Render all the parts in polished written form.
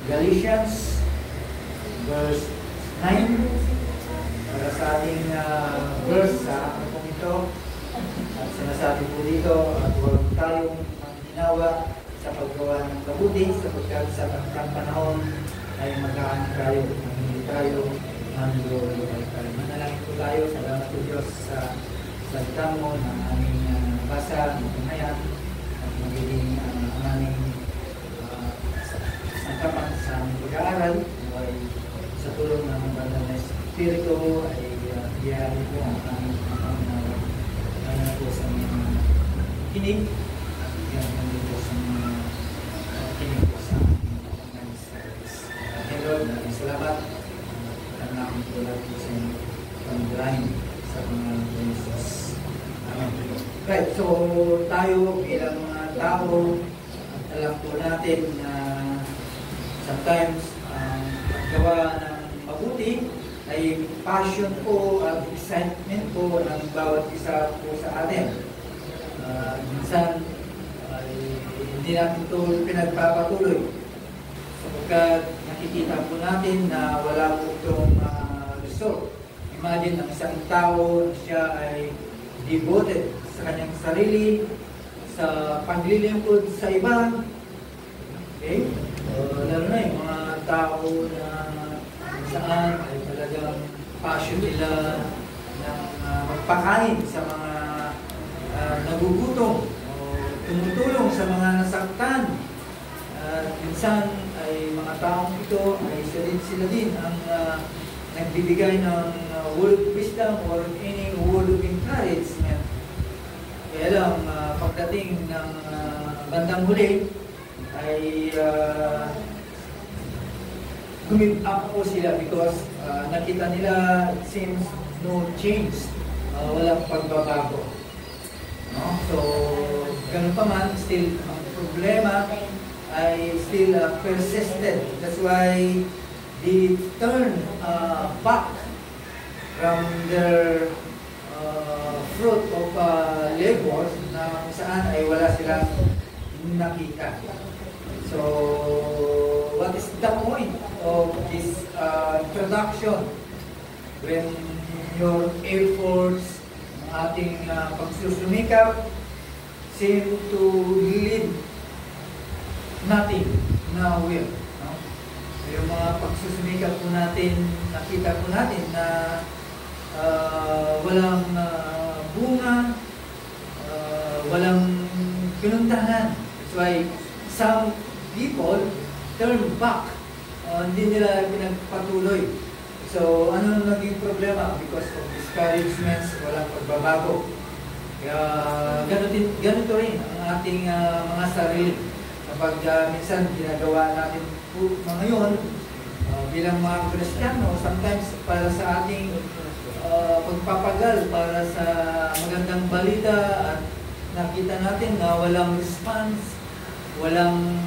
Galatians verse 9 para sa ating verse sa ano pong ito. At sinasabi po dito at huwag tayong ginawa sa paggawa ng mabuti sapagkat sa pagkang panahon ay magkakaroon tayo, hindi tayo manlulunod tayo. Manalangin po tayo. Salamat po Diyos sa salita mo na aming basa ng tunghayan at magiging ang aming sangkapan sa aming pag-aaral ay sa tulong ng banal na Espiritu ay biyari po ang aming panginawa. Lalo po sa mga kinig at biyari po sa mga kinig po sa aming panginawa service. Lord, maraming salamat. Namin po lahat po sa inyo pang-grind sa mga Jesus. Amen. Right, so tayo bilang mga tao, alam po natin na sometimes ang paggawa ng mabuti ay passion po at excitement po ng bawat isa po sa atin. Minsan ay hindi natin ito pinagpapatuloy sapagkat nakikita po natin na wala po itong result. Imagine ang isang tao na siya ay devoted sa kanyang sarili, sa paglilingkod sa iba. Okay? Lalo na yung mga tao na saan ay talagang passion nila ng magpakain sa mga nagugutom o tumutulong sa mga nasaktan. Minsan ay mga taong ito ay sila din ang nagbibigay ng word of wisdom or any word of encouragement. Kaya lang, pagdating ng bandang huli, ay give up po sila because nakita nila it seems no change, walang pagbabago. No? So, ganun pa man, still ang problema ay still persisted. That's why they turn back from their fruit of labor na saan ay wala silang nakita. So, what is the point of this introduction? When your efforts, ating pagsusumikap, seem to lead nothing nowhere. No? Yung mga pagsusumikap po natin, nakita po natin na walang bunga, walang pinuntahan. That's why some people turn back. Hindi nila pinagpatuloy. So, ano naging problema? Because of discouragements, walang pagbabago. Kaya, ganito rin ang ating mga sarili. Kapag minsan ginagawa natin po ngayon bilang mga Kristiyano, sometimes para sa ating pagpapagal, para sa magandang balita at nakita natin na walang response, walang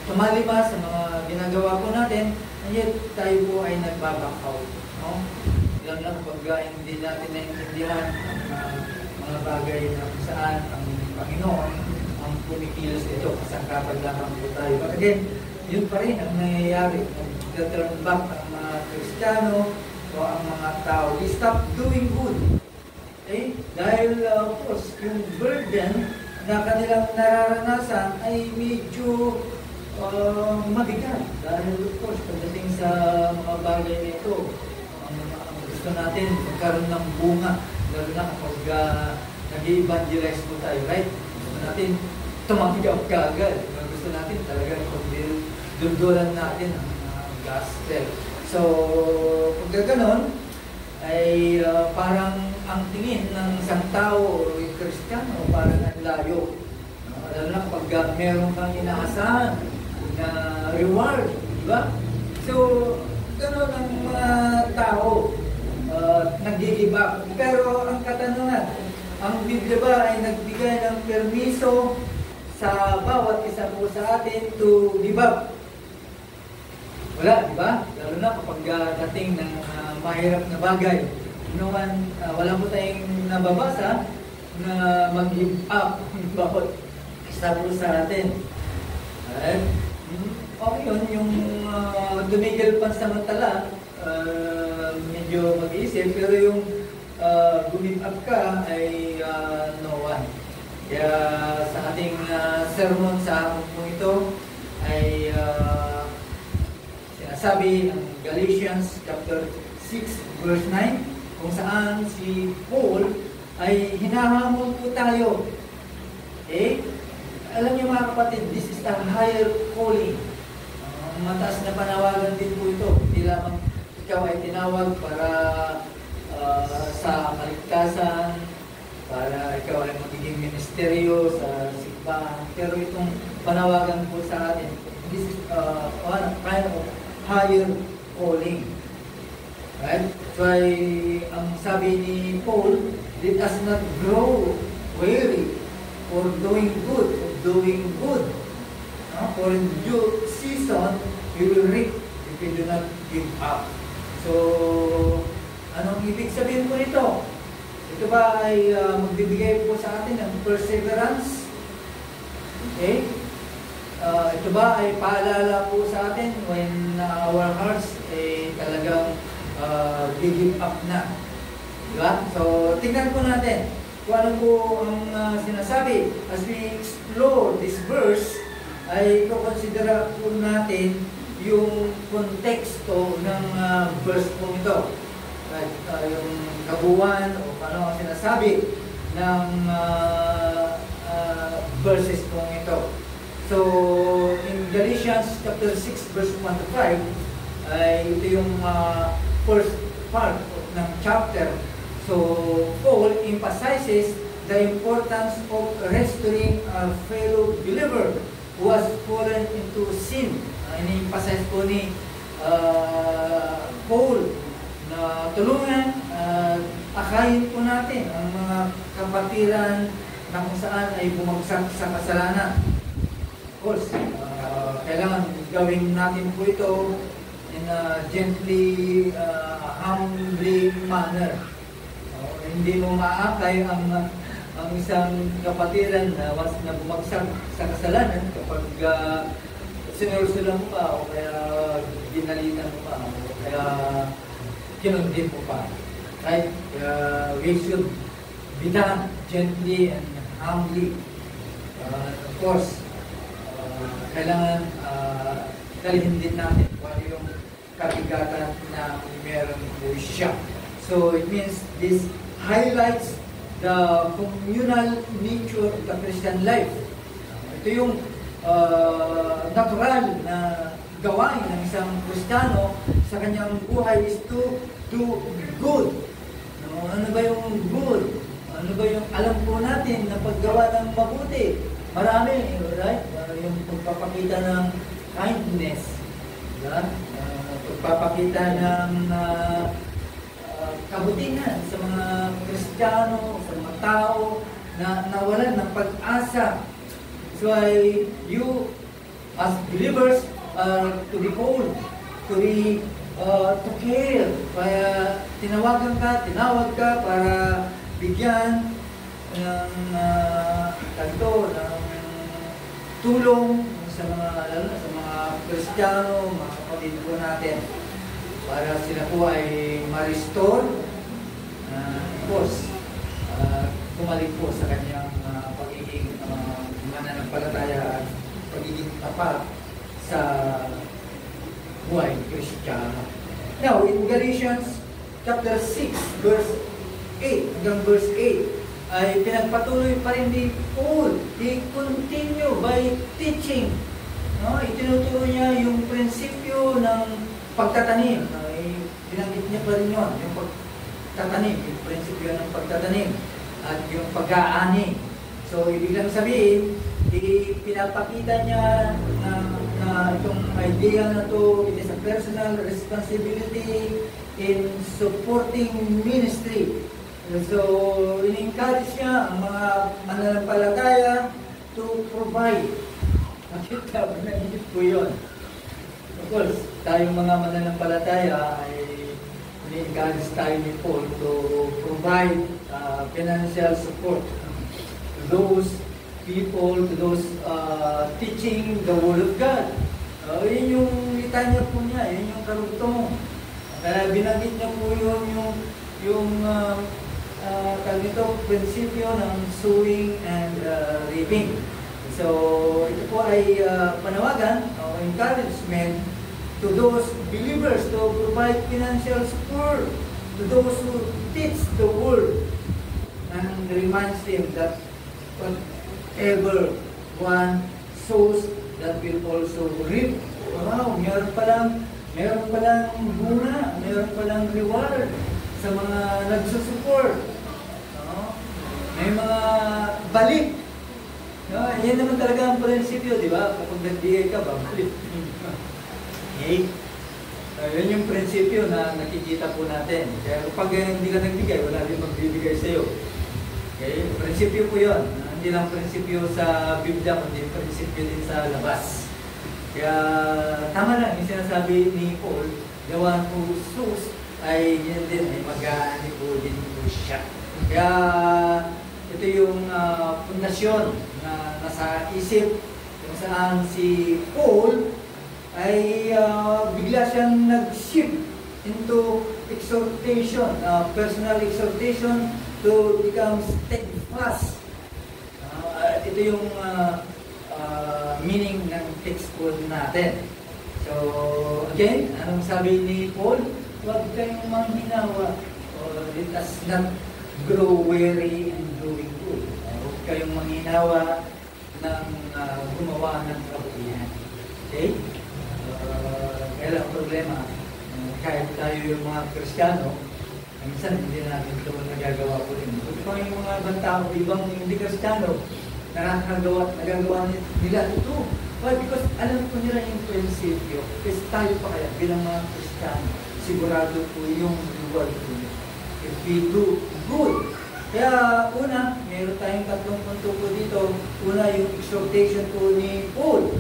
tumalima sa mga ginagawa po natin, and yet tayo po ay nagbaback out. No? Yan lang kapag hindi natin naiintindihan ang mga bagay na kung saan ang Panginoon ang pumikilos ito, kasangkapan lamang po tayo. But again, yun pa rin ang nangyayari. Nag-turn back ang mga Kristiyano o ang mga tao. They stop doing good. Okay? Dahil, of course, yung burden na kanilang nararanasan ay medyo mabigat. Dahil, of course, pagdating sa mga bagay na ito, ang gusto natin magkaroon ng bunga. Lalo na kapag nag-evangelize po tayo, right? Gusto natin tumagap ka agad. Gusto natin talaga duldulan natin ang gospel. So, pag gano'n, ay parang ang tingin ng isang tao o Kristiyano parang ang layo. Lalo na kapag meron kang inaasahan na reward, di ba? So, gano'n ang mga tao nag-give up. Pero ang katanungan, ang Biblia ba ay nagbigay ng permiso sa bawat isa po sa atin to give up? Wala, di ba? Lalo na kapag dating ng mahirap na bagay. Naman, wala po tayong nababasa na mag-give up bawat isa po sa atin. Alright? okay yun, yung tumigil pansamantala, medyo mag-iisip, pero yung give up ka ay no one. Kaya sa ating sermon sa hapon po ito ay sinasabi ng Galatians chapter 6 verse 9 kung saan si Paul ay hinahamon po tayo. Okay? Alam niyo mga kapatid, this is a higher calling. Mataas na panawagan din po ito. Hindi lamang ikaw ay tinawag para sa kaligtasan, para ikaw ay magiging ministeryo sa simbahan. Pero itong panawagan po sa atin, this is one kind of higher calling. Right? So ang sabi ni Paul, let us not grow weary or doing good. For in due season, we will reap if we do not give up. So, anong ibig sabihin po nito? Ito ba ay magbibigay po sa atin ng perseverance? Okay? Ito ba ay paalala po sa atin when our hearts ay talagang give up na? Diba? So, tingnan po natin kung ano po ang sinasabi. As we explore this verse, ay kukonsidera po natin yung konteksto ng verse po ito. Right? Yung kabuuan o paano ang sinasabi ng verses po ito. So, in Galatians chapter 6 verse 1 to 5, ay ito yung first part ng chapter. So, Paul emphasizes the importance of restoring a fellow believer who has fallen into sin. Ini-emphasize po ni Paul na tulungan, akayin po natin ang mga kapatiran na kung saan ay bumagsak sa kasalanan. Of course, kailangan gawin natin po ito in a gently, humbly manner. Hindi mo maakay ang isang kapatiran na bumagsak sa kasalanan kapag sinurusulan mo pa o kaya ginalitan mo pa o kaya kinundin mo pa. Right? We should be done gently and humbly. Of course, kailangan dalihin din natin kung ano yung kabigatan na meron po siya. So it means this highlights the communal nature of the Christian life. Ito yung natural na gawain ng isang Kristiyano sa kanyang buhay is to do good. No? Ano ba yung good? Ano ba yung alam po natin na paggawa ng mabuti? Marami, right? Yung pagpapakita ng kindness. Diba? Pagpapakita ng kabutihan sa mga Kristiyano, sa mga tao na nawalan ng pag-asa. So you as believers are to be called, to care. Kaya tinawag ka para bigyan ng ng tulong sa mga, lalo na sa mga Kristiyano, mga kapatid po natin, para sila po ay ma-restore, of course, bumalik po sa kanyang pagiging mananampalataya at pagiging tapat sa buhay Kristiyano. Now, in Galatians chapter 6, verse 8 hanggang verse 8, ay pinagpatuloy pa rin ni Paul. He continue by teaching. No? Itinuturo niya yung prinsipyo ng pagtatanim. Binanggit niya pa rin yun, yung pagtatanim, yung prinsipyo ng pagtatanim at yung pag-aani. So, ibig lang sabihin, pinapakita niya na itong idea na to, it is a personal responsibility in supporting ministry. So, in-encourage niya ang mga mananampalataya to provide. Nakita, binanggit po yun. Of course, tayong mga mananampalataya ay in-encourage tayo ni Paul to provide financial support to those people, to those teaching the Word of God. Yun yung litanya po niya, yun yung karugtong. Kaya binanggit niya po yung tawag nito, prinsipyo ng sowing and reaping. So, ito po ay panawagan o encouragement to those believers to provide financial support to those who teach the word and reminds them that whatever one sows, that will also reap. Wow, meron palang bunga, meron palang reward sa mga nagsusupport. May mga balik. Yan naman talaga ang prinsipyo, di ba? Kapag nagbigay ka, babalik. Okay? Yan yung prinsipyo na nakikita po natin. Kaya kapag hindi ka nagbigay, wala din magbibigay sa iyo. Okay? Prinsipyo po yun. Hindi lang prinsipyo sa Biblia, kundi prinsipyo din sa labas. Kaya tama lang yung sinasabi ni Paul, the one who sows ay yan din, ay mag-aani po din po siya. Kaya ito yung pundasyon na nasa isip kung saan si Paul ay bigla siyang nag-shift into exhortation, personal exhortation to become steadfast. Ito yung meaning ng text po natin. So, again, anong sabi ni Paul? Huwag kayong manghinawa. Let us not grow weary and doing good. Huwag kayong manghinawa ng gumawa ng kabutihan. Okay? Kaya lang problema, kahit tayo yung mga Kristiyano, minsan hindi natin ito nagagawa po rin. Kung pa yung mga ibang tao, ibang hindi Kristiyano, nagagawa nila ito. Why? Because alam po nila yung prinsipyo. Kasi tayo pa kaya, bilang mga Kristiyano, sigurado po yung reward po nila. If we do good. Kaya una, meron tayong tatlong punto po dito. Una, yung exhortation po ni Paul.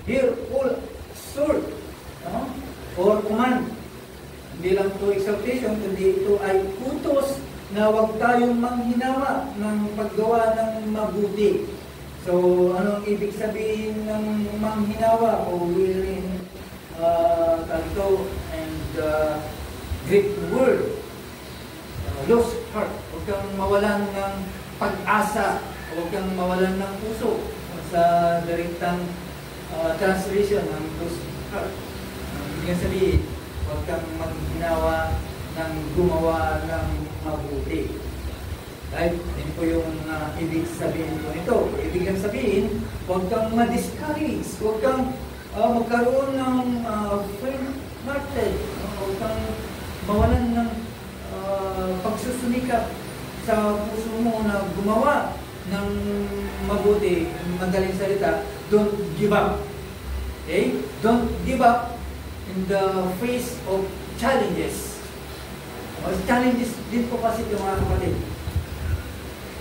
Here, Paul, exhort. Or command. Hindi lang po exhortation, kundi ito ay utos na huwag tayong manghinawa ng paggawa ng mabuti. So, anong ibig sabihin ng manghinawa o willing talto and Greek word? Lost heart. Huwag kang mawalan ng pag-asa. Huwag kang mawalan ng puso sa direktang translation ng lost heart. Ibig sabihin, huwag kang maghinawa ng gumawa ng mabuti. Right? Yan po yung ibig sabihin po nito. Ibig sabihin, huwag kang ma-discourage. Huwag kang magkaroon ng faint-hearted. Huwag kang mawalan ng pagsusumikap sa puso mo na gumawa ng mabuti. Madaling salita, don't give up. Okay? Don't give up in the face of challenges. Challenges din po kasi yung mga kapatid.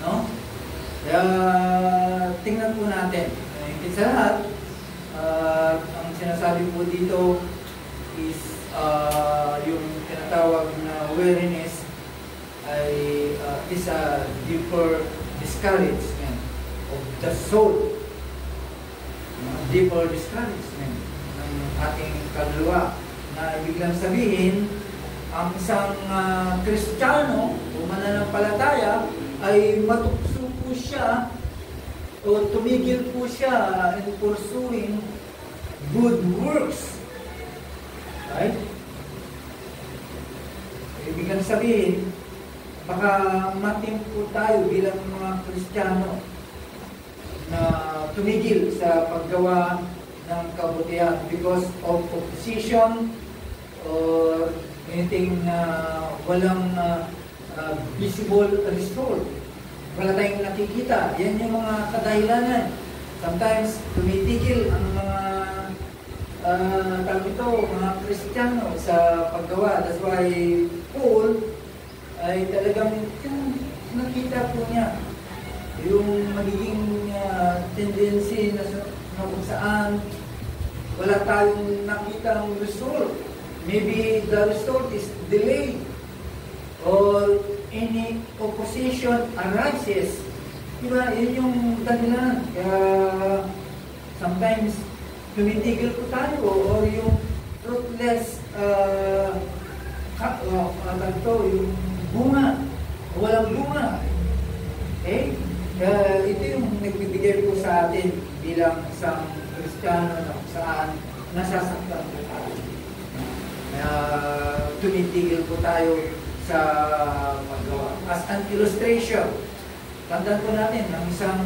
No? Kaya tingnan po natin. Sa lahat, ang sinasabi po dito is yung tinatawag na weariness ay is a deeper discouragement of the soul. Deeper discouragement ng ating kaluluwa. Na ibig lang sabihin, ang isang Kristiyano o mananampalataya ay matukso po siya o tumigil po siya in pursuing good works. Right? Ibig lang sabihin, baka matimpo tayo bilang mga Kristiyano na tumigil sa paggawa ng kabutihan because of opposition or anything na walang visible result. Wala tayong nakikita. Yan yung mga kadahilanan. Sometimes, tumitigil ang mga mga Kristiyano sa paggawa. That's why Paul ay talagang nakita po niya yung magiging tendency na kung saan wala tayong nakita ang result. Maybe the result is delayed or any opposition arises. Diba? Yun yung dahilan. Kaya sometimes tumitigil po tayo or yung fruitless yung bunga, walang bunga. Okay? Ito yung nagbibigay po sa atin bilang isang Kristiyano na kung saan nasasaktan po tayo. Tumitigil po tayo sa paggawa. As an illustration, tandaan po natin ang isang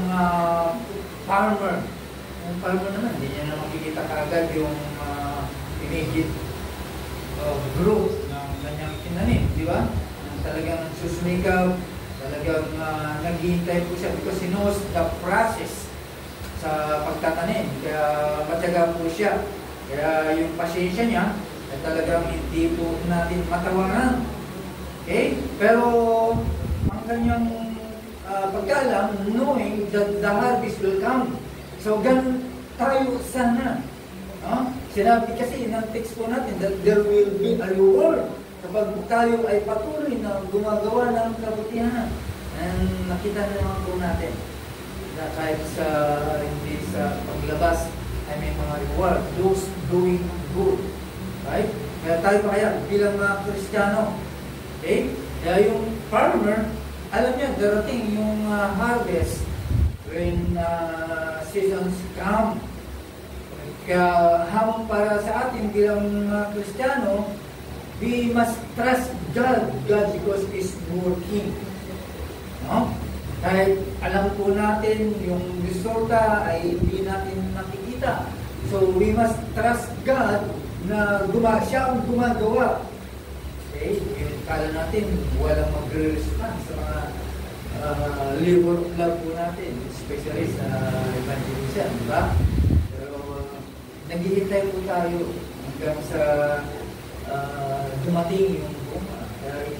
farmer. Yung farmer naman, hindi niya na makikita kaagad yung immediate growth ng kanyang tinanim, di ba? Talagang susumikaw, talagang naghihintay po siya because he knows the process sa pagtatanim. Kaya matyaga po siya. Kaya yung pasensya niya ay talagang hindi po natin matawaran. Okay? Pero ang kanyang pagkaalam, knowing that the harvest will come. So ganun tayo sana. Sinabi kasi ng text po natin that there will be a reward kapag tayo ay patuloy na gumagawa ng kabutihan. And nakita na naman po natin na kahit sa hindi sa paglabas ay may mga reward. Those doing good. Right? Kaya tayo pa kaya bilang mga Kristiyano. Okay? Kaya yung farmer, alam niya, darating yung harvest when seasons come. Kaya hamon para sa atin bilang mga Kristiyano, we must trust God because He's working. No? Kahit alam po natin yung resulta ay hindi natin nakikita. So we must trust God na siya ang gumagawa. Okay? Yung kala natin, walang magre-respond sa mga labor of love po natin, especially sa evangelism, di ba? Pero naghihintay po tayo hanggang sa dumating yung bunga.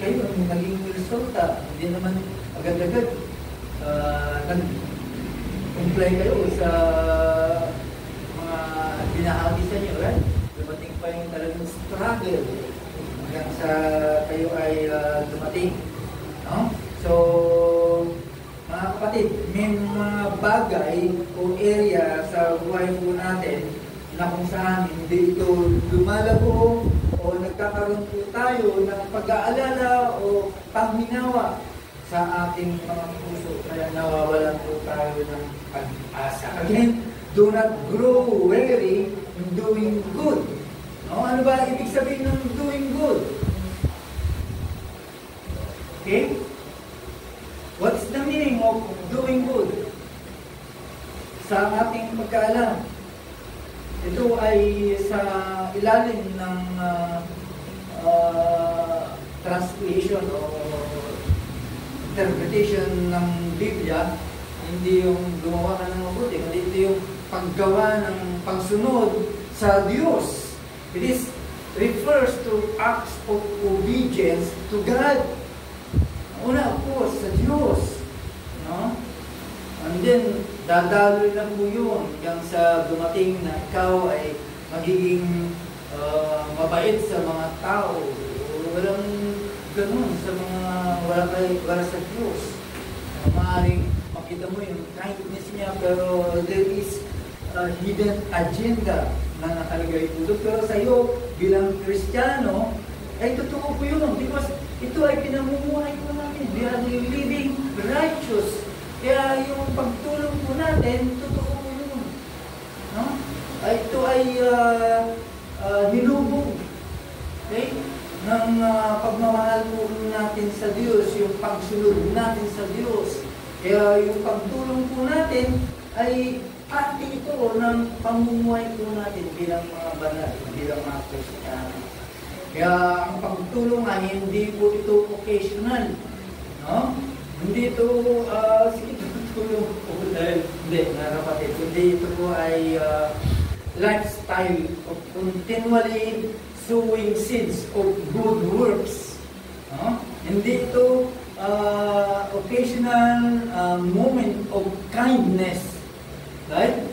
Kayo, yung naging resulta, hindi naman agad-agad nag-comply kayo sa mga binahagi sa inyo, right? Dumating pa yung talagang struggle hanggang sa kayo ay dumating. No? So, mga kapatid, may mga bagay o area sa buhay po natin na kung saan hindi ito lumalago o nagkakaroon po tayo ng pag-aalala o panghinawa sa ating mga puso. Kaya nawawalan po tayo ng pag-asa. Again, do not grow weary in doing good. No? Ano ba ibig sabihin ng doing good? Okay? What's the meaning of doing good? Sa ating pagkaalam, ito ay sa ilalim ng translation o interpretation ng Biblia, hindi yung gumawa ka ng mabuti, kundi ito yung paggawa ng pagsunod sa Diyos. It refers to acts of obedience to God. Una, of course, sa Diyos. No? And then, dadaloy lang po yun hanggang sa dumating na ikaw ay magiging mabait sa mga tao. Walang ganun sa mga wala sa Diyos. Maaaring makita mo yung kindness niya, pero there is a hidden agenda na nakalagay po doon. Pero sa iyo, bilang Kristiyano, ay totoo po yun. Because ito ay pinamumuhay po natin. We are living righteous. Kaya yung pagtulong po natin, totoo po yun. No? Ito ay hinubog. Okay? Ng pagmamahal po natin sa Diyos, yung pagsunod natin sa Diyos. Kaya yung pagtulong po natin ay parte ito ng pamumuhay po natin bilang mga banal, bilang mga Kristiyano. Kaya ang pagtulong ay hindi po ito occasional. No? Hindi ito, sige, tulong po dahil, hindi, nakapatid. Hindi ito po ay lifestyle of continually sowing seeds of good works. No? Hindi ito occasional moment of kindness. Right?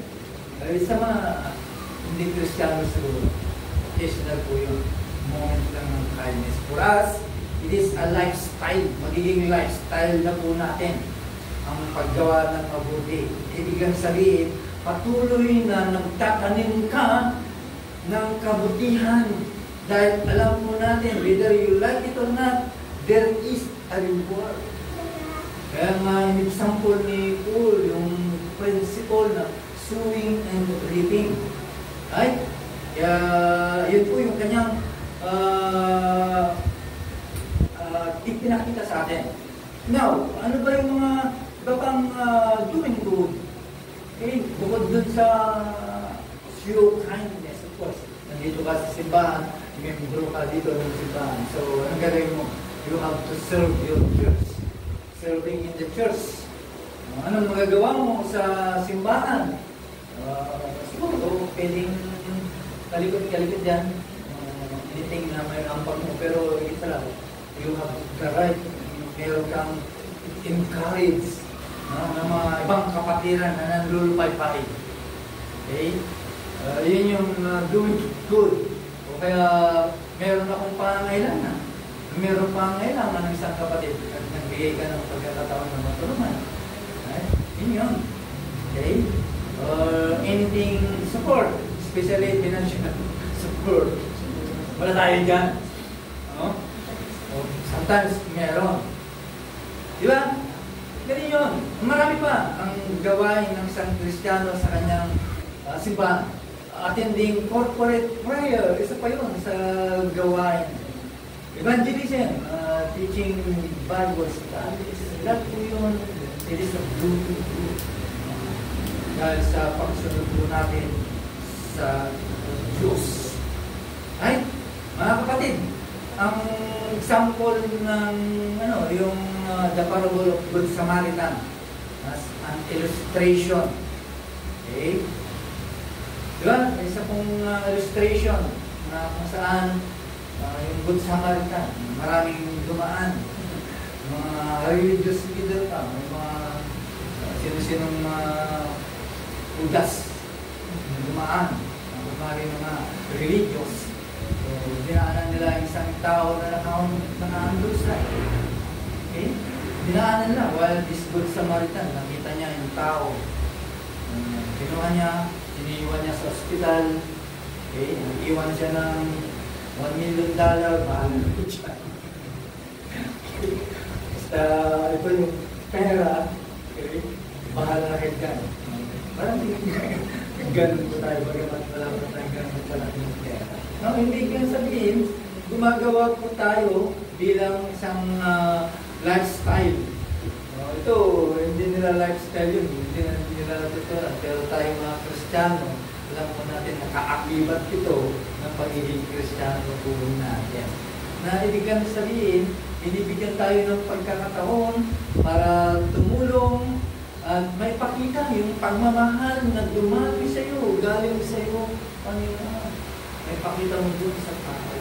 Sa mga hindi Kristiyano siguro, occasional po yung moment lang ng kindness. For us, it is a lifestyle. Magiging lifestyle na po natin ang paggawa ng mabuti. Ibig sabihin, patuloy na nagtatanim ka ng kabutihan. Dahil alam mo natin, whether you like it or not, there is a reward. Kaya nga, yung example ni Paul, yung principle na sowing and reaping. Right? Kaya, yun po yung kanyang ipinakita sa atin. Now, ano ba yung mga iba pang doing good? Okay, bukod dun sa show kindness, of course. Nandito ka sa simbahan, membro ka dito ng simbahan. So, anong gagawin mo? You have to serve your church. Serving in the church. Anong magagawa mo sa simbahan? Siguro, pwedeng kalikot-kalikot yan. Anything na may ampag mo, pero ito lang. You have the right. Meron kang encourage ng mga ibang kapatiran na nanlulupay-pay. Okay? Yun yung doing good. O kaya meron akong pangailangan. Meron pangailangan ng isang kapatid at nagbigay ka ng pagkakataon na matulungan. Right? Yun yun. Okay? Anything support, especially financial support. Wala tayo dyan. Sometimes meron. Di ba? Ganun yun. Marami pa ang gawain ng isang Kristiyano sa kanyang simbahan. Attending corporate prayer, isa pa yun sa gawain. Evangelism, teaching Bible studies, lahat po yun. It is a good. Dahil sa pagsunod po natin sa Diyos. Right? Mga kapatid, ang example ng yung the parable of Good Samaritan as an illustration. Okay? Diba? Isa pong illustration na kung saan yung Good Samaritan, maraming dumaan. Mga religious leader pa, may mga sino-sinong ugas dumaan. Maraming mga religious. So, dinaanan nila yung isang tao na nakahandusay. Okay? Dinaanan nila while this Good Samaritan, nakita niya yung tao. Kinuha niya, iniiwan niya sa ospital. Okay? Nag-iwan siya ng $1 million, mahal na siya. Basta, ito yung pera, okay? Mahal na rin ka. Parang ganun po tayo, bagamat wala pa tayo ganun pala yung pera. No, hindi kang sabihin, gumagawa po tayo bilang isang lifestyle. No, ito, hindi nila lifestyle yun, hindi nila natutunan. Pero tayo mga Kristiyano, alam po natin, nakaakibat ito ng pagiging Kristiyano po natin. Na ibig kang sabihin, binibigyan tayo ng pagkakataon para tumulong at may pakita yung pagmamahal na dumami sa iyo, galing sa iyo, Panginoon. May pakita mo doon sa tao.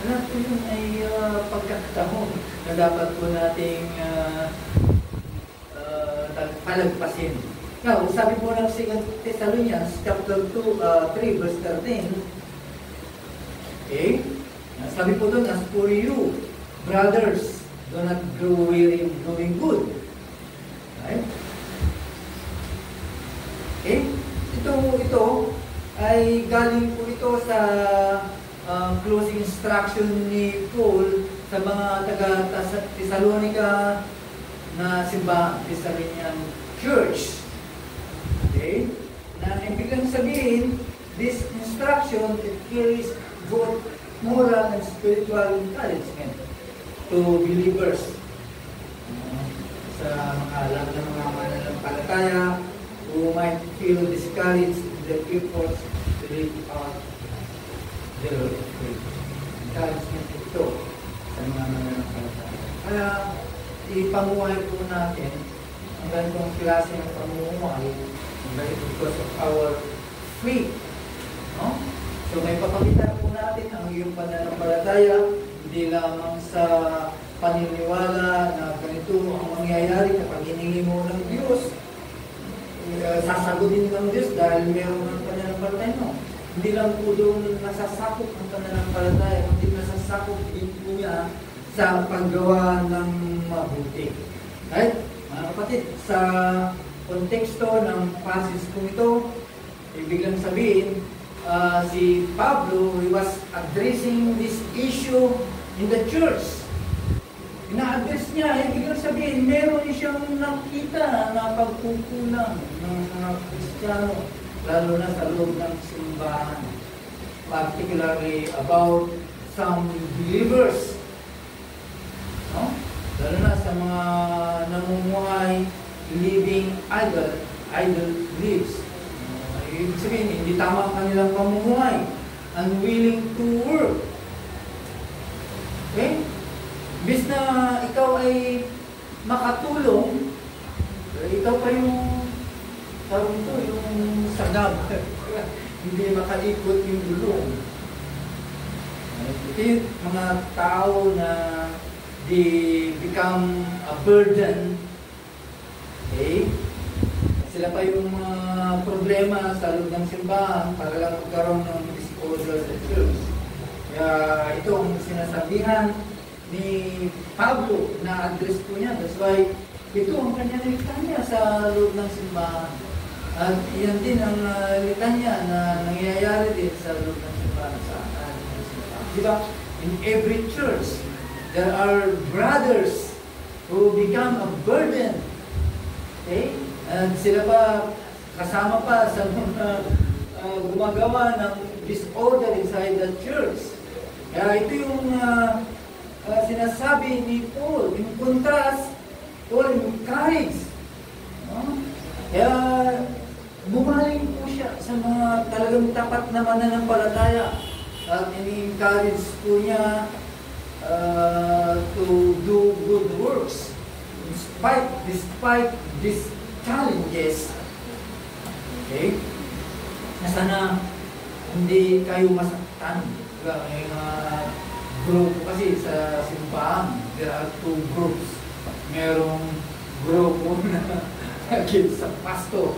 Lahat po yun ay pagkakataon na dapat po nating palagpasin. Now, sabi po ng 2 Thessalonians chapter 3 verse 13, okay? Sabi po doon, as for you, brothers, do not grow weary in doing good. Right? Okay? Ito ay galing po ito sa closing instruction ni Paul sa mga taga-Thessalonica na simbahan, Thessalonian Church. Okay? Na ibig sabihin, this instruction, it carries both moral and spiritual encouragement to believers. Sa mga mananampalataya who might feel discouraged in their efforts to live out their faith. Encouragement ito sa mga mananampalataya. Kaya, ipamuhay po natin ang ganitong klase ng pamumuhay because of our faith. No? So, may papakita po natin ang iyong pananampalataya, hindi lamang sa paniniwala na ganito ang mangyayari kapag hiningi mo ng Diyos. Sasagutin ng Diyos dahil meron ng pananampalataya mo. Hindi lang po doon nasasakop ang pananampalataya, kundi nasasakop din po niya sa paggawa ng mabuti. Right? Mga kapatid, sa konteksto ng passage kong ito, ibig lang sabihin, si Pablo, he was addressing this issue in the church. Ina-address niya, ibig lang sabihin, meron siyang nakita na pagkukulang ng mga Kristiyano, lalo na sa loob ng simbahan. Particularly about some believers. No? Lalo na sa mga namumuhay, living idol lives. Ibig sabihin, hindi tama ang kanilang pamumuhay. Unwilling to work. Okay? Bis na ikaw ay makatulong, ikaw pa yung tawag ito, yung sagab. Hindi makaikot yung gulong. Ito yung mga tao na they become a burden. Okay? Sila pa yung mga problema sa loob ng simbahan para lang magkaroon ng disorder sa church. Kaya ito ang sinasabihan ni Pablo na address po niya. That's why ito ang kanyang litanya sa loob ng simbahan. At yan din ang litanya na nangyayari din sa loob ng simbahan sa ating simbahan. Diba? In every church, there are brothers who become a burden. Okay? At sila pa, kasama pa sa mga gumagawa ng disorder inside the church. Kaya ito yung sinasabi ni Paul. In contrast, Paul encourage. No? Kaya bumaling po siya sa mga talagang tapat na mananampalataya. At in-encourage po niya to do good works. Despite these challenges. Okay? Na sana hindi kayo masaktan. May group kasi sa simbahan, there are two groups. Merong grupo na against sa pastor.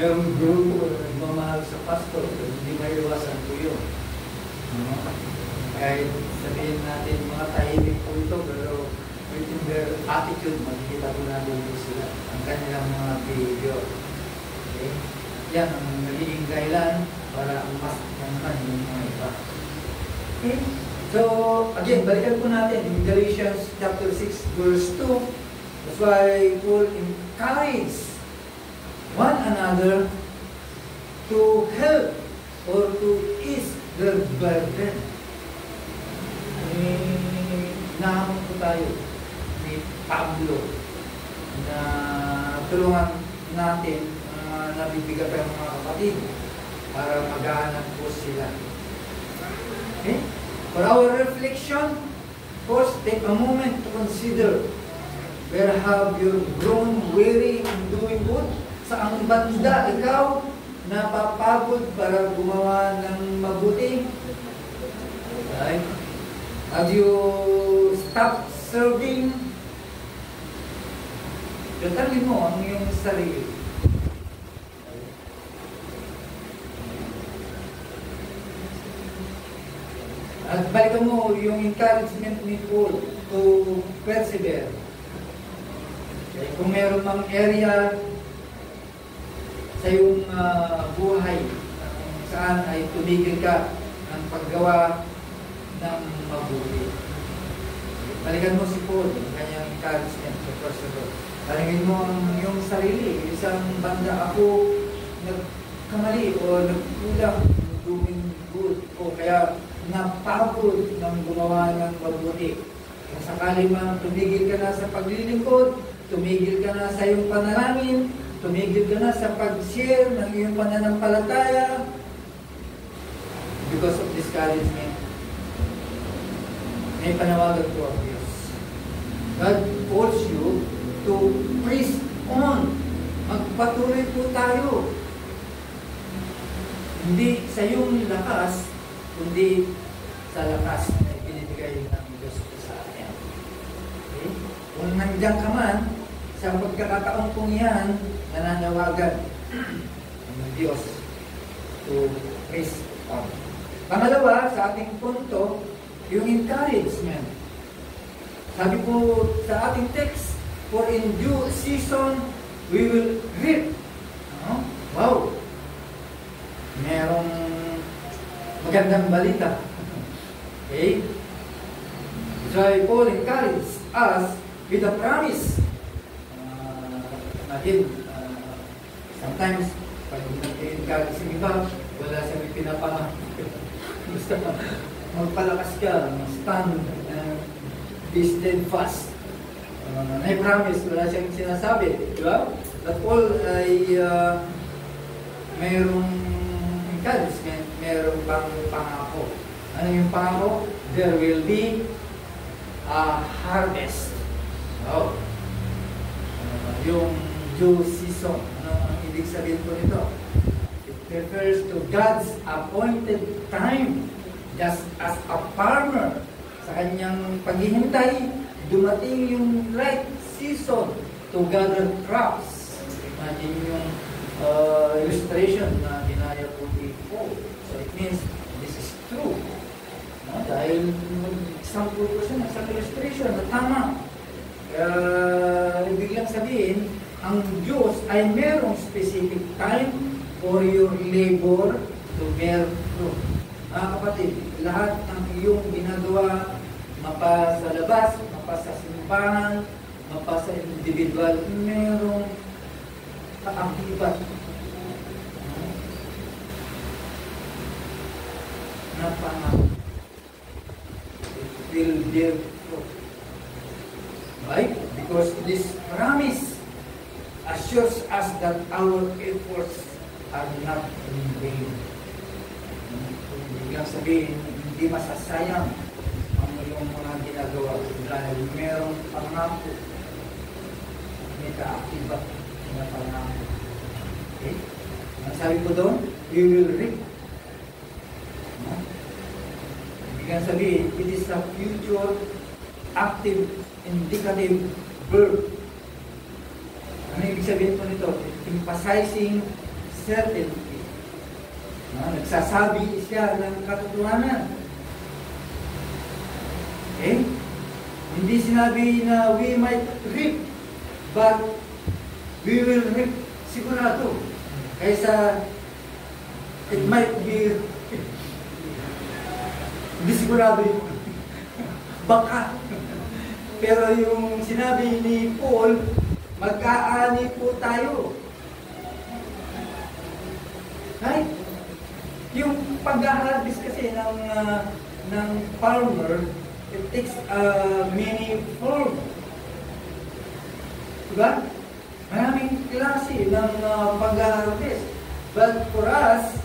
Merong grupo na nagmamahal sa pastor. Hindi maiwasan po yun. Kahit sabihin natin mga tahimik po ito, pero within their attitude, makikita po natin po sila. Ang kanilang mga behavior. Okay? Yan ang nagiging dahilan para mas naman yung mga iba. Okay? So, again, balikan po natin in Galatians chapter 6, verse 2. That's why Paul encourages one another to help or to ease their burden. Nahamon po tayo ni Pablo na tulungan natin nabibigat ang mga kapatid para maghahanap po sila. Okay? For our reflection, first take a moment to consider where have you grown weary in doing good? Saang banda ikaw napapagod para gumawa ng mabuti? Right? Have you stopped serving? Gatalin mo ang iyong sarili. At balikan mo yung encouragement ni Paul to persevere. Okay, kung meron mang area sa iyong buhay saan ay tumigil ka ng paggawa ng mabuti. Balikan mo si Paul, yung kanyang encouragement sa persevere. Talingin mo ang iyong sarili. Isang banda ako nagkamali o nagkulang doing good o kaya napagod ng gumawa ng mabuti. Kung sakali man tumigil ka na sa paglilingkod, tumigil ka na sa iyong panalangin, tumigil ka na sa pag-share ng iyong pananampalataya because of discouragement, may panawagan po ang Diyos. God calls you to press on. Magpatuloy po tayo. Hindi sa iyong lakas, kundi sa lakas na ibinibigay ng Diyos sa atin. Okay? Kung nandiyan ka man, sa pagkakataon kong yan, nananawagan ng Diyos to press on. Pangalawa, sa ating punto, yung encouragement. Sabi po sa ating text, for in due season, we will reap. Wow! Merong magandang balita. Okay? So Paul encourages us with a promise. Sometimes, pag nag-encourage sa iba, wala siyang pinapangako. Basta magpalakas ka, stand, be steadfast. May promise, wala siyang sinasabi. Di ba? But Paul ay mayroong encouragement, mayroong pang pangako. Ano yung pangako? There will be a harvest. Oh. Yung due season. Ano ang ibig sabihin po nito? It refers to God's appointed time. Just as a farmer, sa kanyang paghihintay, dumating yung right season to gather crops. Imagine yung illustration na ginaya po before. So it means this is true. Dahil example ko siya, isang illustration na tama. Ibig lang sabihin, ang Diyos ay merong specific time for your labor to bear fruit. Mga kapatid, lahat ng iyong ginagawa, mapa sa labas, mapa sa simbahan, mapa sa individual, merong kaakibat na pangako. It will bear fruit. Right? Because this promise assures us that our efforts are not in vain. Ibig sabihin, hindi masasayang ang iyong mga ginagawa dahil merong pangako. May kaakibat na pangako. Okay? Ang sabi ko doon, we will reap. Ibig sabihin, it is a future active indicative verb. Ano ibig sabihin po nito? Emphasizing certainty. Nagsasabi siya ng katotohanan. Okay? Hindi sinabi na we might reap, but we will reap sigurado. Kaysa it might be hindi sigurado yun. Baka. Pero yung sinabi ni Paul, magkaani po tayo. Right? Yung pag-harvest kasi ng farmer, it takes many form. Diba? Maraming klase ng pag-harvest. But for us,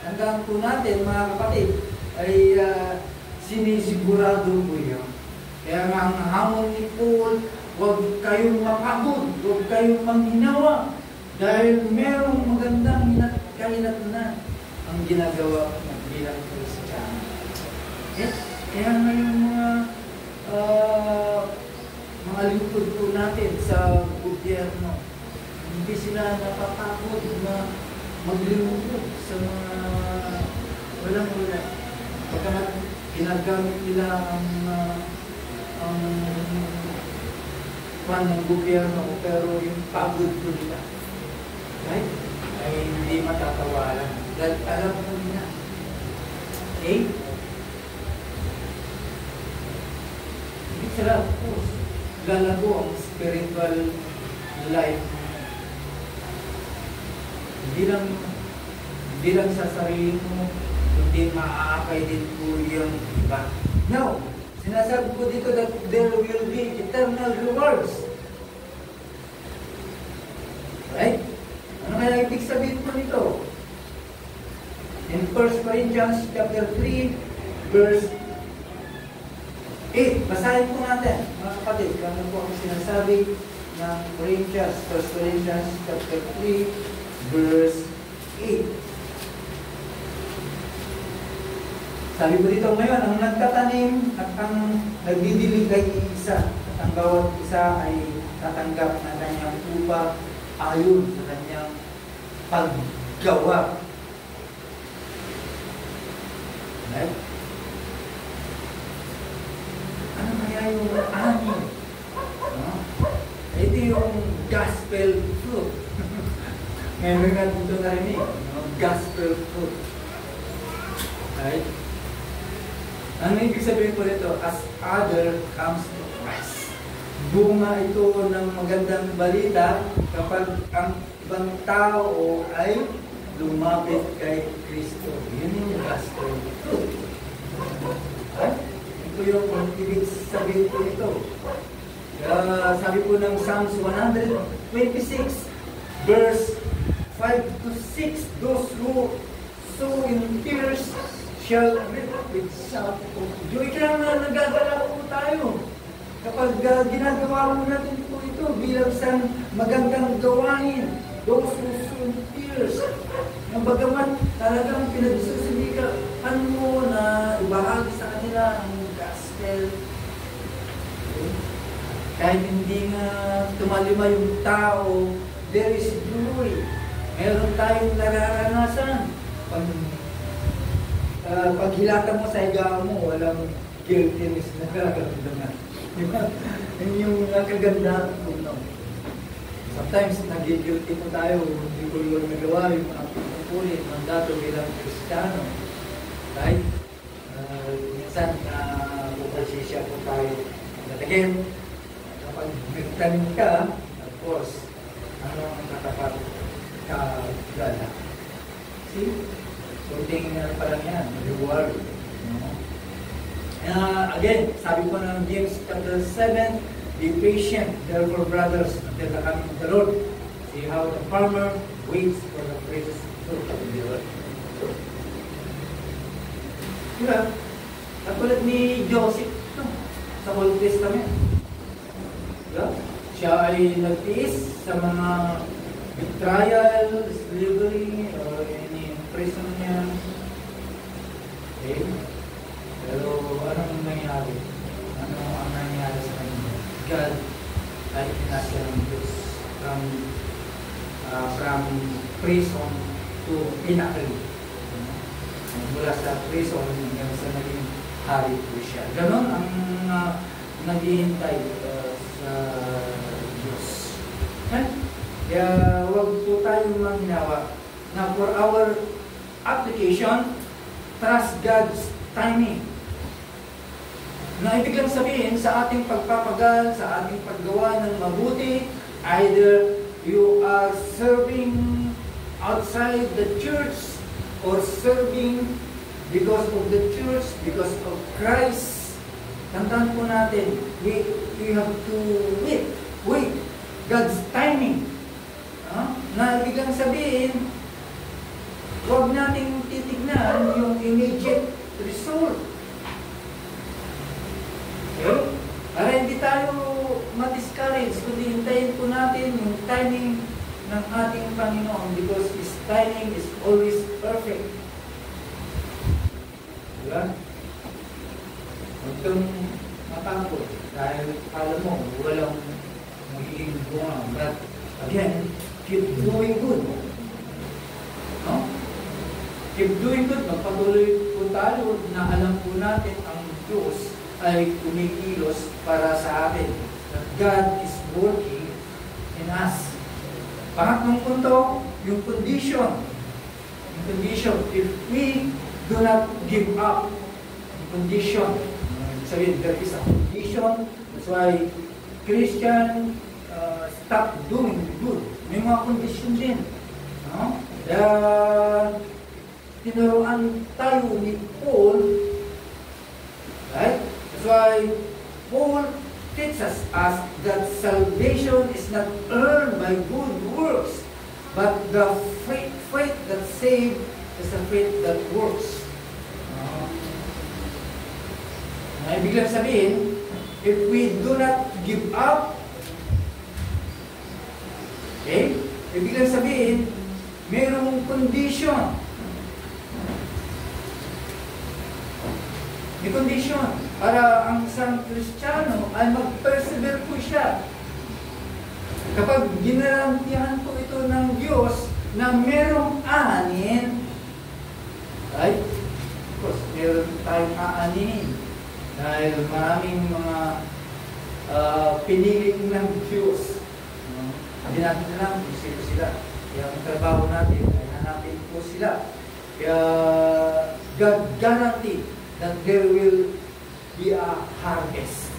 hanggang po natin mga kapatid, ay sinisigurado po yun. Kaya nga ang hamon ni Paul, huwag kayong mapagod, huwag kayong manghinawa, dahil merong magandang kahinatnan ang ginagawa ng bilang Kristiyano. Yes? Kaya nga yung mga lingkod po natin sa gobyerno, hindi sila napapagod na maglingkod sa mga walang-wala. Pagkat ginagamit nila ang ng gobyerno, pero yung pagod ko nila, right? Ay hindi matatawaran. Dahil alam mo nila. Okay? Hindi sila, of course, lalago ang spiritual life. Hindi lang sa sarili mo, hindi maaakay din po yung iba. No! Sinasabi ko dito that there will be eternal rewards. Right? Ano kaya ibig sabihin po nito? In 1 Corinthians chapter 3, verse 8. Basahin po natin, mga kapatid. Ano po ang sinasabi ng Corinthians, 1 Corinthians chapter 3, verse 8. Sabi ko dito ngayon, ang nagtatanim at ang nagdidilig ay isa. At ang bawat isa ay tatanggap ng kanyang upa ayon sa kanyang paggawa. Right? Ano kaya yung ani? Ito yung gospel truth. Ngayon nga dito narinig, gospel truth. Right? Ano ibig sabihin po nito? As other comes to Christ. Bunga ito ng magandang balita kapag ang ibang tao ay lumapit kay Kristo. Yun yung gospel truth. Right? Ito yung ibig sabihin po nito. Sabi po ng Psalms 126, verse 5 to 6, those who sow in tears shall reap with shout of joy. Kaya nga nagagala po tayo kapag ginagawa mo natin po ito bilang isang magandang gawain. Those who sow in tears. Ang bagaman talagang pinagsusulikan mo na ibahagi sa kanila ang gospel. Kahit hindi nga tumalima yung tao, there is joy. Meron tayong nararanasan. Pag hilata mo sa higa mo, walang guiltiness na nararamdaman. Yun yung kagandahan po. No? Sometimes, nag-guilty po tayo, hindi ko yung nagawa, yung mga pinupulit, ng dato bilang Kristiyano. Right? Minsan, pupasisya po tayo. But again, kapag nagtanim ka, of course, ano ang katapat ka-gala? See? Kunting pa lang yan, reward. Again, sabi po ng James chapter 7, be patient, therefore brothers, until the coming of the Lord. See how the farmer waits for the precious fruit of the earth. Diba? Katulad ni Joseph sa Old Testament. Diba? Siya ay nagtiis sa mga betrayal, slavery, or any prison niya. Okay? Pero anong nangyari? Ano ang nangyari sa kanya? God ay pinasya ng Diyos from prison to pinakali. Mula sa prison hanggang sa naging hari po siya. Ganon ang naghihintay sa Diyos. Kaya huwag po tayong manghinawa na for our application, trust God's timing. Na ibig lang sabihin sa ating pagpapagal, sa ating paggawa ng mabuti, either you are serving outside the church or serving because of the church, because of Christ. Tandaan po natin, we have to wait. God's timing. Na ibig lang sabihin, huwag nating titignan yung immediate result. Okay? Para hindi tayo ma-discourage, kundi hintayin po natin yung timing ng ating Panginoon because His timing is always perfect. Diba? Huwag kang matakot dahil alam mo, walang magiging bunga. But again, keep doing good. No? Keep doing good. Magpatuloy po tayo na alam po natin ang Diyos ay kumikilos para sa atin. That God is working in us. Pangatlong punto, yung condition. Yung condition, if we do not give up, yung condition. Sabihin, there is a condition. That's why Christian stop doing good. May mga condition din. No? Tinuruan tayo ni Paul, right? That's why Paul teaches us that salvation is not earned by good works, but the faith that saves is a faith that works. Ibig lang sabihin, if we do not give up, okay? Ibig lang sabihin, mayroong condition. May condition para ang isang Kristiyano ay mag-persevere po siya. Kapag ginarantihan po ito ng Diyos na merong aanin, right? Of course, meron tayong aanin dahil maraming mga pinili ng Diyos. Hindi natin alam kung sila. Kaya ang trabaho natin ay hanapin po sila. Kaya God guarantee that there will be a harvest.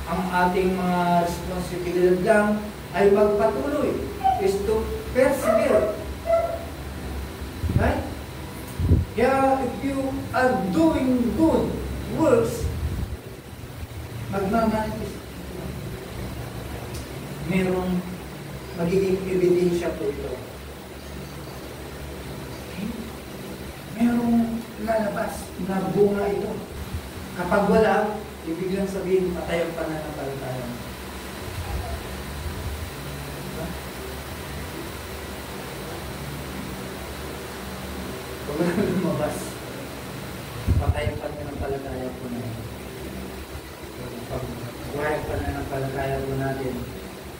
Ang ating mga responsibilidad lang ay magpatuloy, is to persevere. Right? Kaya if you are doing good works, magmamanifest. Merong magiging ebidensya po ito. Okay? Merong lalabas na bunga ito. Kapag wala, ibig lang sabihin, patay ang pananampalataya. Pag wala lumabas, patay ang pananampalataya po na ito. Pag buhay ang pananampalataya po natin,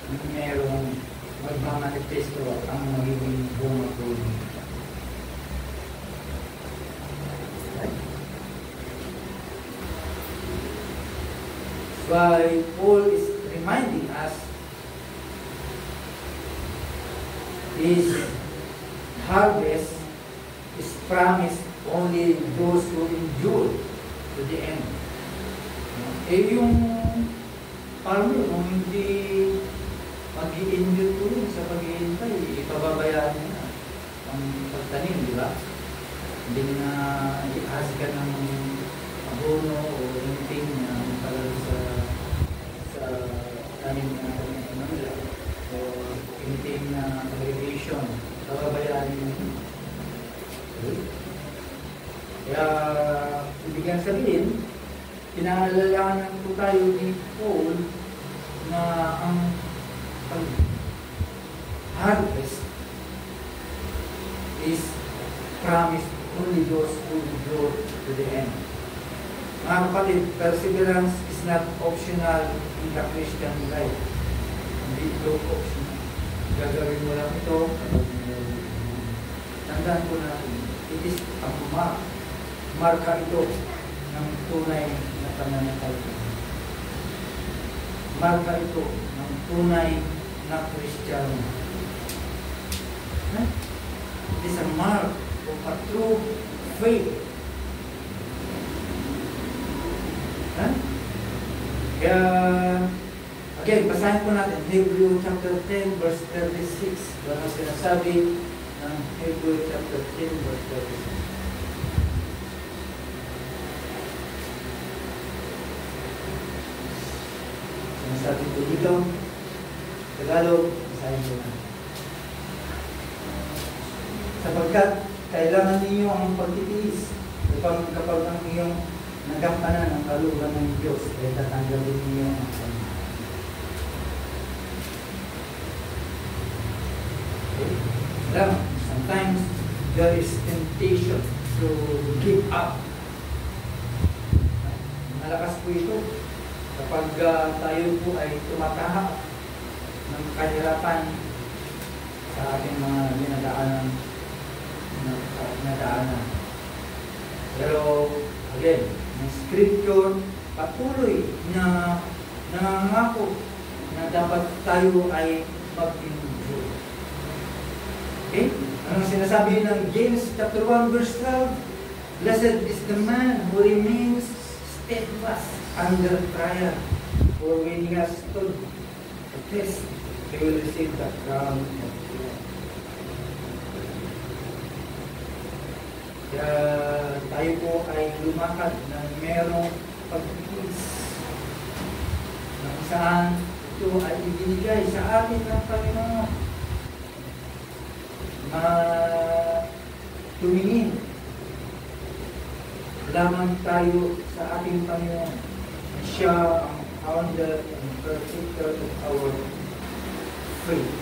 merong magmamanifesto ang magiging bunga po. Why Paul is reminding us his harvest is promised only those who endure to the end. Eh yung farmer, kung hindi mag-i-endure po yun sa pag-iintay, ipababayaan niya na ang pagtanim, di ba? Hindi na ihasikan ng abono o anything na talaga sa tanim na nila o anything na irrigation, pababayaan niya. Kaya ibig sabihin, pinaalalahanan po tayo ni Paul na ang harvest is promised only those who endure to the end. Mga kapatid, perseverance is not optional in the Christian life. Hindi ito optional. Gagawin mo lang ito. Tandaan po natin, it is a mark. Marka ito ng tunay na pananampalataya. Marka ito ng tunay na Kristiyano. It is a mark of a true faith. Kaya, again, basahin po natin Hebrew chapter 10 verse 36. Doon ang sinasabi ng Hebrew chapter 10 verse 36. Sinasabi po dito, Tagalog, basahin po natin. Sapagkat kailangan ninyo ang pagtitiis kapag ang iyong nagampanan ang kalugan ng Diyos ay tatanggapin ninyo ang kanya. Okay? Sometimes there is temptation to give up. Malakas po ito kapag tayo po ay tumatahak ng kahirapan sa ating mga dinadaanan. Pero again, ang scripture patuloy na nangangako na dapat tayo ay mag-endure. Okay? Anong sinasabi ng James chapter 1 verse 12? Blessed is the man who remains steadfast under trial, for when he has stood the test, he will receive the crown of life. Kaya tayo po ay lumakad na merong pagtitiis na kung saan ito ay ibinigay sa atin ng Panginoon. Tumingin lamang tayo sa ating Panginoon. Siya ang founder and perfecter of our faith.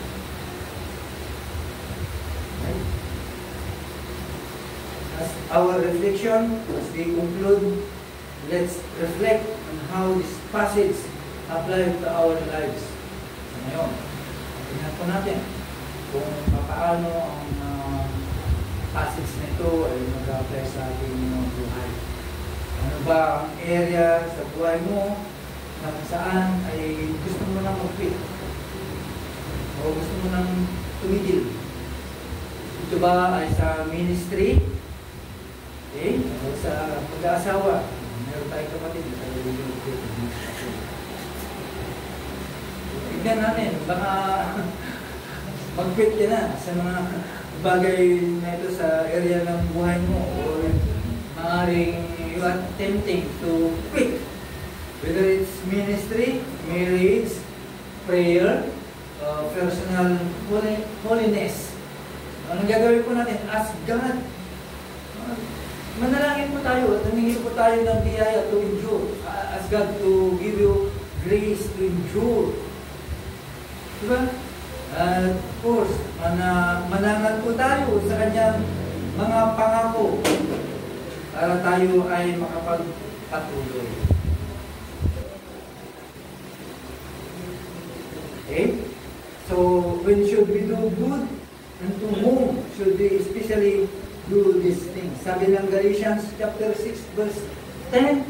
Right? As our reflection, as we conclude, let's reflect on how this passage applies to our lives. So ngayon, tingnan po natin kung paano ang passage nito ay mag-apply sa ating mga buhay. Ano ba ang area sa buhay mo na kung saan ay gusto mo nang mag-quit o gusto mo nang tumigil? ito ba ay sa ministry? Okay? O sa pag-aasawa? Meron tayong kapatid. Tignan natin, baka mag-quit ka na sa mga bagay na ito sa area ng buhay mo, or maaaring you are tempting to quit. Whether it's ministry, marriage, prayer, personal holiness. Anong gagawin po natin? Ask God. Manalangin po tayo at naningi po tayo ng biyaya to endure. Ask God to give you grace to endure. Diba? Of course, manangan po tayo sa kanyang mga pangako para tayo ay makapagpatuloy. Okay? So, when should we do good? And to whom should we especially do these things? Sabi ng Galatians chapter 6 verse 10,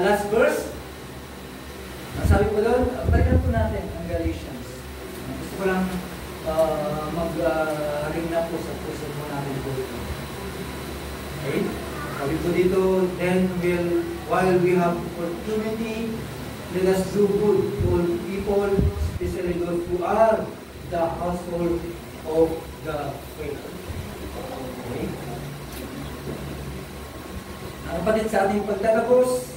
last verse. Sabi po doon, balikan po natin ang Galatians. Gusto ko lang mag-ring na po sa puso mo natin po ito. Okay? Sabi po dito, then while we have opportunity, let us do good to all people, especially those who are the household of the faith. Okay? Ang kapatid, sa ating pagtatapos,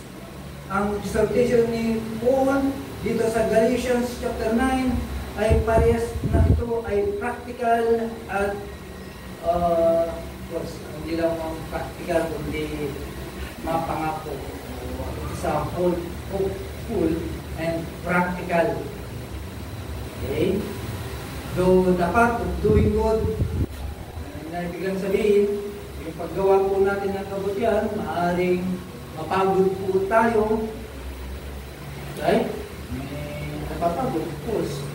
ang exhortation ni Paul dito sa Galatians chapter 9 ay parehas na ito ay practical at hindi lang ang practical kundi mapangako sa hopeful and practical. Okay? Though the part of doing good, na ibiglang sabihin, yung paggawa po natin ng kabutihan, maaaring mapagod po tayo. Right? Napapagod, of course.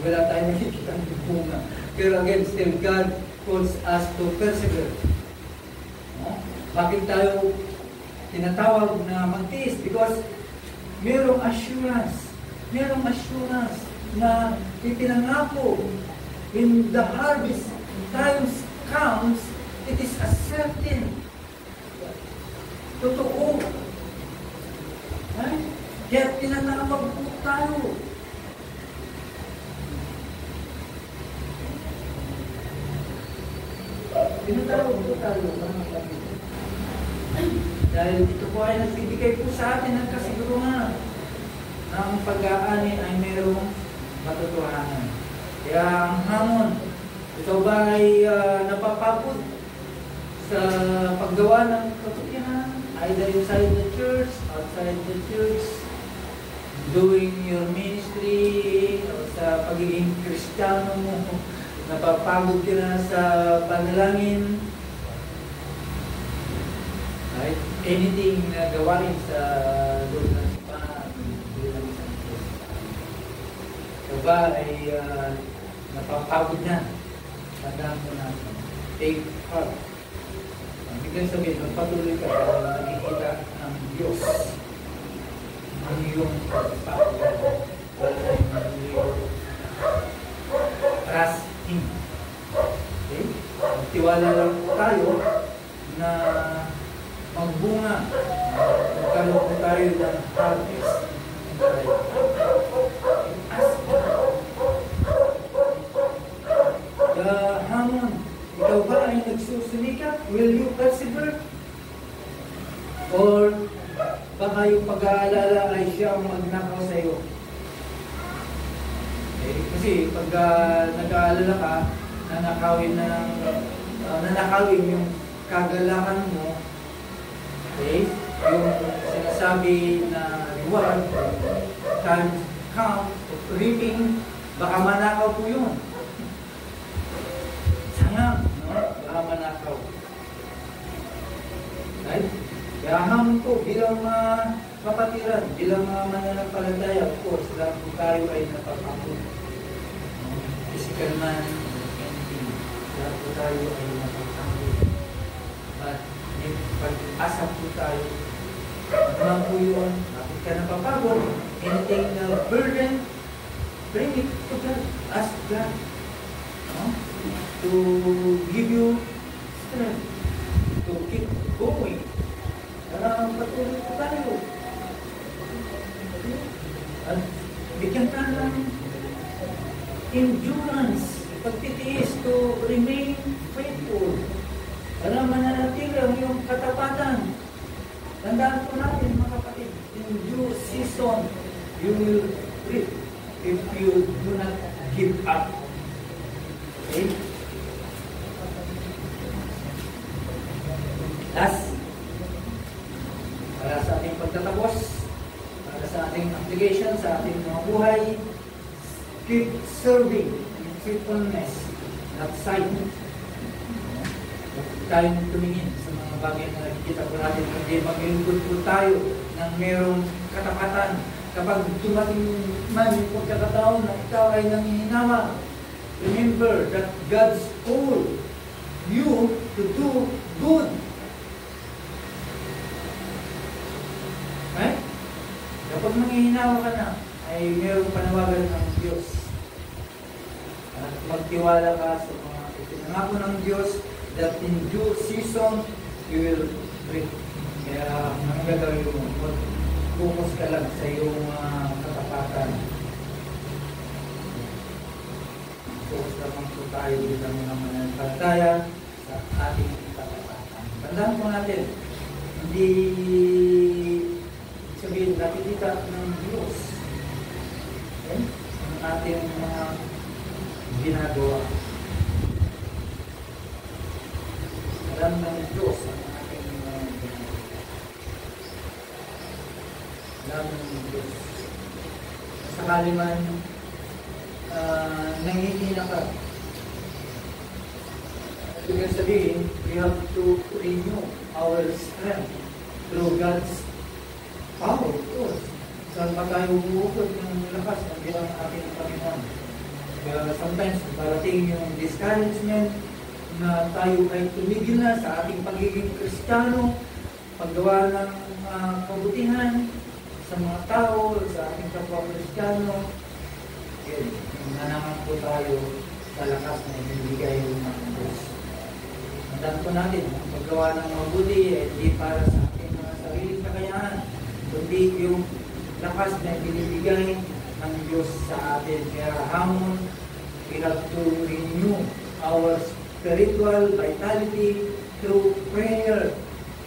Wala tayong nakikita ng bunga. Pero again, still God calls us to persevere. No? Bakit tayo tinatawag na magtiis? Because merong assurance na ipinangako, when the harvest times comes, it is a certain. Totoo. Right? Kaya tinatawag po tayo. Tinatawag po tayo. Dahil ito po ay nagbibigay po sa atin ng kasiguruhan na ang pag-aani ay mayroong katotohanan. Kaya ang hamon, ito ba ay napapagod sa paggawa ng kabutihan, either inside the church, outside the church, doing your ministry, o sa pagiging Kristiyano mo, napapagod ka na sa panalangin, right? Anything na gawain sa loob ng sipahan, bilang isang Diyos. Ito ba ay napapagod na? Tandaan mo natin. Take heart. Ibig sabihin, magpatuloy ka para nakikita ng Diyos ang iyong pagpapagod. Trust Him. Okay? Magtiwala lang po tayo na magbunga. Magkaroon po tayo ng harvest. Ask God. Hamon, ikaw ba ay nagsusunikap? Will you persevere? Or baka yung pag-aalala ay siya ang magnakaw sa iyo? Okay? Kasi pag nag-aalala ka, nanakawin yung kagalakan mo, okay? Yung sinasabi na reward, time count, reaping, baka manakaw po yun. Sayang, no? Baka manakaw. Right? Kaya hamon po bilang kapatiran, bilang mananampalataya, of course, lahat po tayo ay napapagod. Physical man, anything, lahat po tayo ay napapagod. But may pag-asa po tayo, naman po yun, bakit ka napapagod? Anything na burden, bring it to God, ask God. No? to give you strength to keep going. Para patuloy po tayo. At bigyan ka ng endurance, pagtitiis to remain faithful. Para mananatili ang iyong katapatan. Tandaan po natin mga kapatid, in due season, you will reap if you do not give up. Okay? Last, para sa ating pagtatapos, para sa ating application, sa ating mga buhay, keep serving in faithfulness, not silent. Tayo tumingin sa mga bagay na nakikita po natin, hindi maglingkod po tayo ng merong katapatan. Kapag dumating man yung pagkakataon na ikaw ay nanghihinawa, remember that God's called you to do good. Right? Kapag nanghihinawa ka na, ay mayroong panawagan ng Diyos. At magtiwala ka sa mga ipinangako ng Diyos that in due season, you will reap. Kaya ang gagawin mo, mag-focus ka lang sa iyong katapatan. Focus naman po tayo bilang mga mananampalataya sa ating katapatan. Tandaan po natin, hindi sabihin, nakikita ng Diyos ang ating mga ginagawa. Alam ng Diyos ang ating ginagawa. Alam ng Diyos. Sakali man nangihina ka, ibig sabihin, we have to renew our strength through God's power, of course. Saan pa tayo bumukod ng lakas ng bilang ating Panginoon? Kaya sometimes, parating yung discouragement na tayo ay tumigil na sa ating pagiging Kristiyano, paggawa ng kabutihan sa mga tao, sa ating kapwa Kristiyano. Na naman po tayo sa lakas na ibigay ng Diyos. Tandaan po natin, ang paggawa ng mabuti ay hindi para sa ating mga sariling kakayahan, kundi yung lakas na ibinibigay ng Diyos sa atin. Kaya hamon, we have to renew our spiritual vitality through prayer,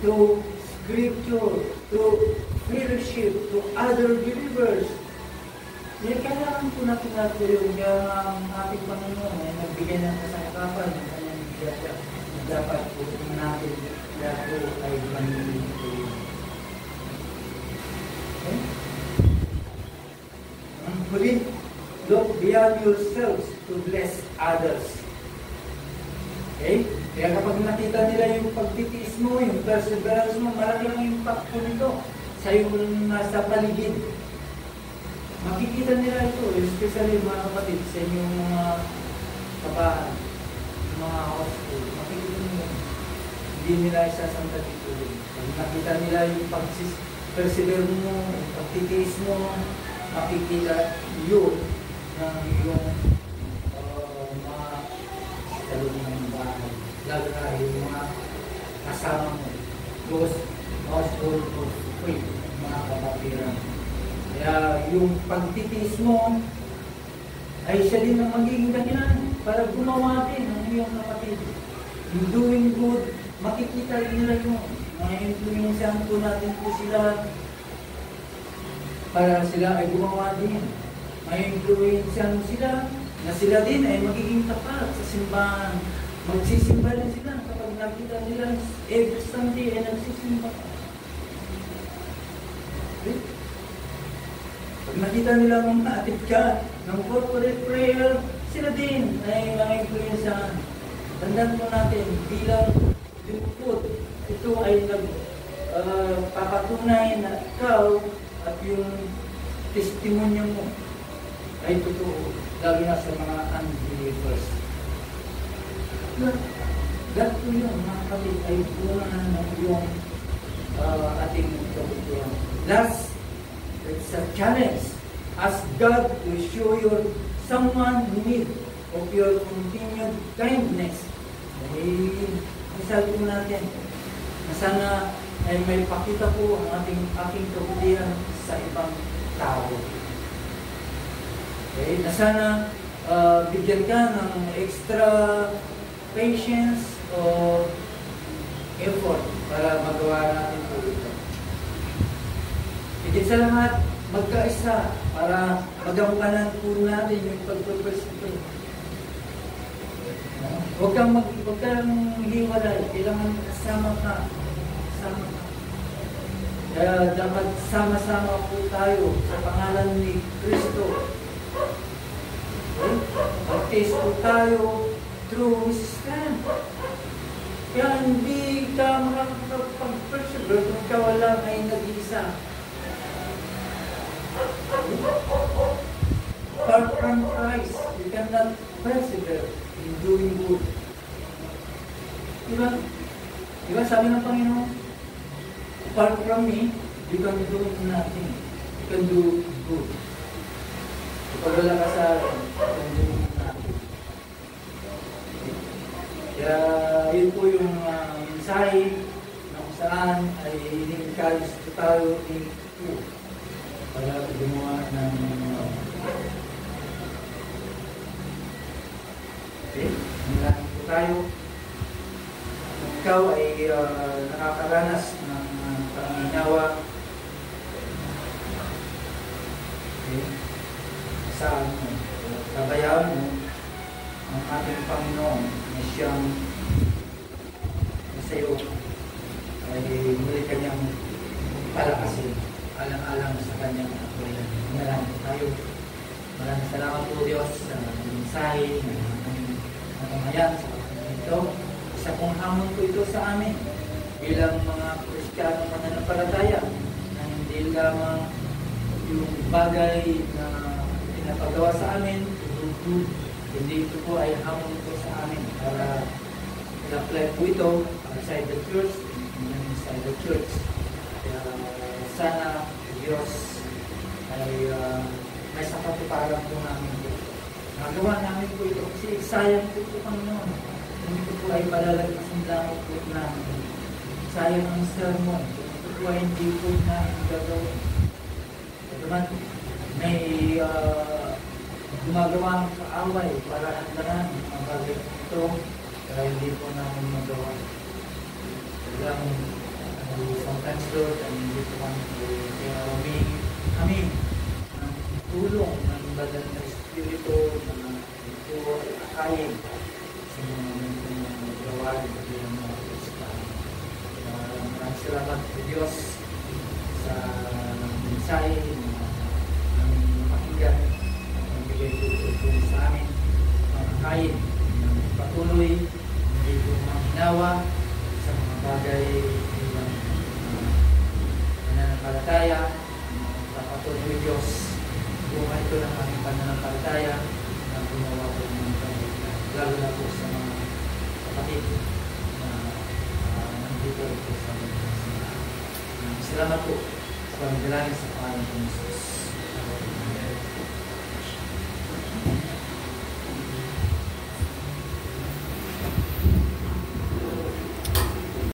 through scripture, through fellowship, to other believers. Kailangan po natin natin yung ating Panginoon ay nagbigay ng kasangkapan ng kanyang bigay. Dapat po natin po ay manilin po yun. Okay? Ang huli, look beyond yourselves to bless others. Okay? Kaya kapag nakita nila yung pagtitiis mo, yung perseverance mo, malaki ang impact po nito sa yung nasa paligid. Makikita nila ito, especially mga kapatid sa inyong mga kabahan, mga household. Makikita nila. Hindi nila isasanta dito. Pag nakita nila yung persevere mo, yung pagtitiis mo, makikita yun ng iyong mga talong ng bahay. Lalo na yung mga kasama mo. Those household of faith, mga kapatiran. Kaya yung pagtitiis mo ay siya din ang magiging dahilan para gumawa din ng iyong kapatid. In doing good, makikita nila yun. Mga-influensyahan po natin po sila para sila ay gumawa din. May-influensyahan sila na sila din ay magiging tapat sa simbahan. Magsisimba din sila kapag nakita nila every Sunday ay nagsisimba. Okay? Pag nakita nila mong naatid ka ng corporate prayer, sila din ay mga influensyahan. Tandaan po natin, bilang lingkod, ito ay nagpapatunay na ikaw at yung testimonya mo ay totoo, lalo na sa mga unbelievers. That po yun, mga kapatid, ay bunga ng yung ating kabutihan. Last, it's a challenge. Ask God to show you someone who needs of your continued kindness. Ay, isabi po natin na sana ay may pakita po ang aking kabutihan sa ibang tao. Okay? Na sana bigyan ka ng extra patience o effort para magawa natin po ito. Higit sa lahat, magkaisa para magampanan po natin yung pagpapasipin. Huwag kang hiwalay. Kailangan kasama ka. Kasama ka. Kaya dapat sama-sama po tayo sa pangalan ni Kristo. Okay? Mag-taste po tayo through His strength. Kaya hindi ka makakapag-persevere kung ikaw lang ay nag-iisa. Apart from Christ, you cannot persevere in doing good. Diba? Diba sabi ng Panginoon, apart from me, you can do nothing. You can do good. Kapag wala ka sa akin, you can do nothing. Kaya yun po yung mensahe na kung saan ay in-encourage tayo ni para gumawa ng okay, nangyaring po tayo. Kung ikaw ay nakakaranas ng panginawa, okay, saan mo, tabayaan mo ang ating Panginoon na siyang sa iyo ay muli kanyang palakasin alang-alang sa kanyang akulan. Maraming tayo. Maraming salamat po Diyos sa mensahe na pamayan sa pagkakas ito. Isa pong hamon po ito sa amin bilang mga Kristiyano mananampalataya na hindi lamang yung bagay na pinapagawa sa amin, hindi ito po ay hamon po sa amin para i-apply po ito outside the church and inside the church. Kaya sana Diyos ay may sakatuparan po namin po. Nagawa namin po ito kasi sayang po ito Panginoon. Hindi po ay palalagpasin lamang po namin. Sayang ang sermon. Ito po ay hindi po namin gagawin. Ito man, may gumagawang kaaway para handaran ang bagay ito kaya hindi po namin magawa. Sometimes Lord, ay hindi po kami kaya kami ng tulong ng Banal na Espiritu na ito ay akayin sa mga gawain at yung mga Kristiyano. Maraming salamat po Diyos sa mensahe na aming pakinggan ang bigay po sa amin makakain ng patuloy hindi po manghinawa sa mga bagay ng pananampalataya patuloy Diyos buhay ko ng aming pananampalataya na gumawa ko ng mga lalo na po sa mga kapatid na nandito po sa mga salamat po sa pagdalangin sa pangalan ng Jesus.